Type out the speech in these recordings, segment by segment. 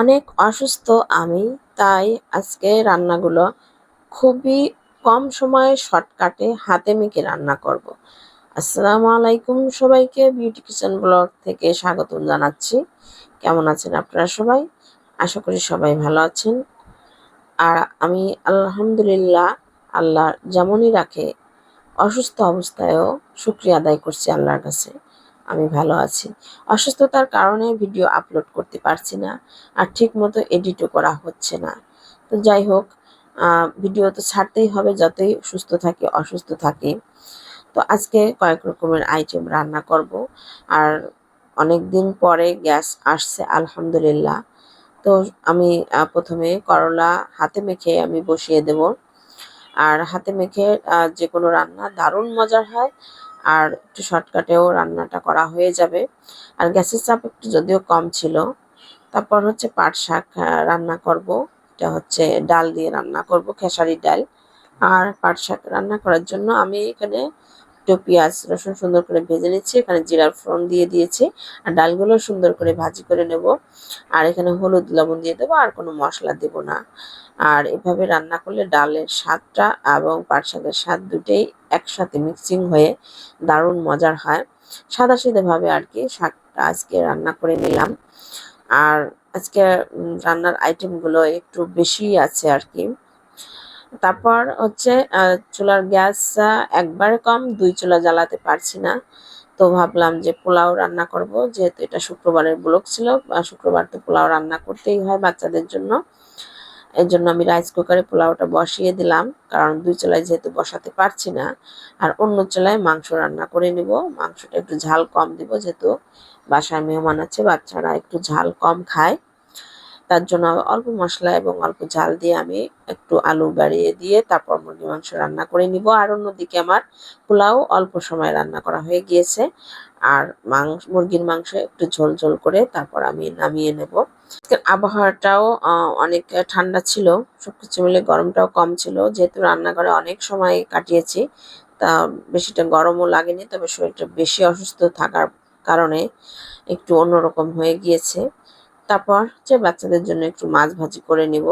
অনেক অসুস্থ আমি, তাই আজকে রান্নাগুলো খুবই কম সময়ে শর্টকাটে হাতে মেখে রান্না করব। আসসালামু আলাইকুম সবাইকে, বিউটি কিচেন ব্লগ থেকে স্বাগতম জানাচ্ছি। কেমন আছেন আপনারা সবাই? আশা করি সবাই ভালো আছেন। আর আমি আলহামদুলিল্লাহ, আল্লাহ যেমনই রাখে অসুস্থ অবস্থায়ও শুকরিয়া আদায় করছি আল্লাহর কাছে। আমি ভালো আছি। অসুস্থতার কারণে ভিডিও আপলোড করতে পারছি না, আর ঠিক মতো এডিটও করা হচ্ছে না। তো যাই হোক, ভিডিও তো ছাড়তেই হবে যতই সুস্থ থাকি অসুস্থ থাকি। তো আজকে কয়েক রকমের আইটেম রান্না করব। আর অনেক দিন পরে গ্যাস আসছে আলহামদুলিল্লাহ। তো আমি প্রথমে করলা হাতে মেখে আমি বসিয়ে দেব। আর হাতে মেখে যে কোনো রান্না দারুণ মজার হয়, আর একটু শর্টকাটেও রান্নাটা করা হয়ে যাবে। আর গ্যাসের চাপ একটু যদিও কম ছিল। তারপর হচ্ছে পাট শাক রান্না করব। এটা হচ্ছে ডাল দিয়ে রান্না করব, খেসারি ডাল। আর পাট শাক রান্না করার জন্য আমি এখানে একটু পেঁয়াজ রসুন সুন্দর করে ভেজে নিচ্ছি, এখানে জিরার ফোড়ন দিয়ে দিয়েছি। আর ডালগুলো সুন্দর করে ভাজি করে নেব। আর এখানে হলুদ লবণ দিয়ে দেবো, আর কোনো মশলা দেব না। আর এভাবে রান্না করলে ডালের স্বাদটা এবং পাট শাকের স্বাদ দুটোই একসাথে মিক্সিং হয়ে দারুণ মজার হয়। সাদাসিধেভাবে আর কি শাকটা আজকে রান্না করে নিলাম। আর আজকে রান্নার আইটেমগুলো একটু বেশি আছে আর কি। তারপর হচ্ছে চুলার গ্যাস একবারে কম, 2 চুলা জ্বালাতে পারছি না। তো ভাবলাম যে পোলাও রান্না করব, যেহেতু এটা শুক্রবারের ব্লগ ছিল। শুক্রবার তো পোলাও রান্না করতেই হয় বাচ্চাদের জন্য। এর জন্য আমি রাইস কুকারে পোলাওটা বসিয়ে দিলাম, কারণ 2 চুলায় যেহেতু বসাতে পারছি না। আর অন্য চুলায় মাংস রান্না করে নিব। মাংসটা একটু ঝাল কম দিব, যেহেতু বাসায় মেহমান আছে, বাচ্চারা একটু ঝাল কম খায়। তার জন্য অল্প মশলা এবং অল্প ঝাল দিয়ে আমি একটু আলু বাড়িয়ে দিয়ে তারপর মুরগি মাংস রান্না করে নিব। আর অন্যদিকে আমার পোলাও অল্প সময় রান্না করা হয়ে গিয়েছে। আর মুরগির মাংস একটু ঝোল ঝোল করে তারপর আমি নামিয়ে নেব। আজকের আবহাওয়াটাও অনেক ঠান্ডা ছিল, সবকিছু মিলে গরমটাও কম ছিল। যেহেতু রান্নাঘরে অনেক সময় কাটিয়েছি, তা বেশিটা গরমও লাগেনি, তবে শরীরটা বেশি অসুস্থ থাকার কারণে একটু অন্যরকম হয়ে গিয়েছে। তারপর হচ্ছে বাচ্চাদের জন্য একটু মাছ ভাজি করে নিব।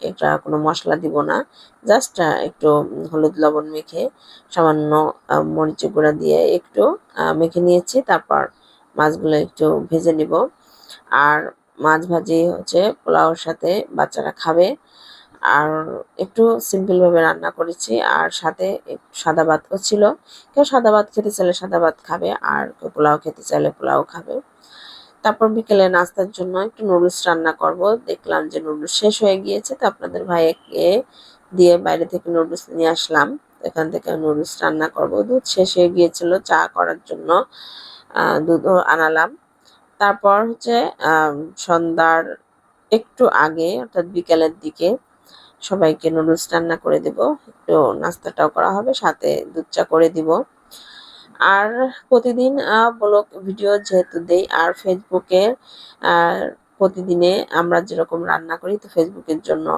এটা কোনো মশলা দিব না, জাস্ট একটু হলুদ লবণ মেখে সামান্য মরিচের গুঁড়া দিয়ে একটু মেখে নিয়েছি। তারপর মাছগুলো একটু ভেজে নিব। আর মাছ ভাজি হচ্ছে পোলাওর সাথে বাচ্চারা খাবে। আর একটু সিম্পল ভাবে রান্না করেছি, আর সাথে একটু সাদা ভাতও ছিল। কেউ সাদা ভাত খেতে চাইলে সাদা ভাত খাবে, আর কেউ পোলাও খেতে চাইলে পোলাও খাবে। তারপর বিকেলে নাস্তার জন্য একটু নুডলস রান্না করব। দেখলাম যে নুডলস শেষ হয়ে গিয়েছে, তো আপনাদের ভাইকে দিয়ে বাইরে থেকে নুডলস নিয়ে আসলাম। এখান থেকে নুডলস রান্না করব। দুধ শেষ হয়ে গিয়েছিল চা করার জন্য, দুধও আনালাম। তারপর হচ্ছে সন্ধ্যার একটু আগে অর্থাৎ বিকেলের দিকে সবাইকে নুডলস রান্না করে দিব। একটু নাস্তাটাও করা হবে, সাথে দুধ চা করে দিব। আর প্রতিদিন ব্লগ ভিডিও যেহেতু দেই, আর ফেসবুকে প্রতিদিনে আমরা যেরকম রান্না করি, তো ফেসবুকের জন্য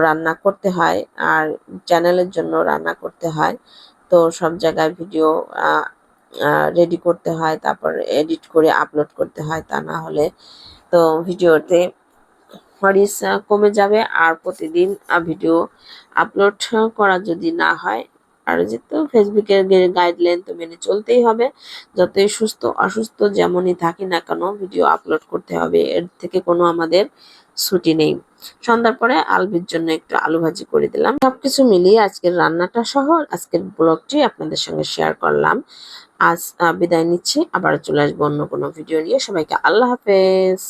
রান্না করতে হয়, আর চ্যানেলের জন্য রান্না করতে হয়। তো সব জায়গায় ভিডিও রেডি করতে হয়, তারপর এডিট করে আপলোড করতে হয়, তা না হলে তো ভিডিওতে রিচ কমে যাবে। আর প্রতিদিন ভিডিও আপলোড করা যদি না হয়, আর যেহেতু ফেসবুকের গাইডলাইন তো মেনে চলতেই হবে। যতই সুস্থ অসুস্থ যেমনই থাকি না কেন, ভিডিও আপলোড করতে হবে, এর থেকে কোনো আমাদের ছুটি নেই। সন্ধ্যার পরে আলবির জন্য একটু আলু ভাজি করে দিলাম। সবকিছু মিলিয়ে আজকের রান্নাটা সহ আজকের ব্লগটি আপনাদের সঙ্গে শেয়ার করলাম। আজ বিদায় নিচ্ছি, আবার চলে আসবো অন্য কোনো ভিডিও নিয়ে। সবাইকে আল্লাহ হাফেজ।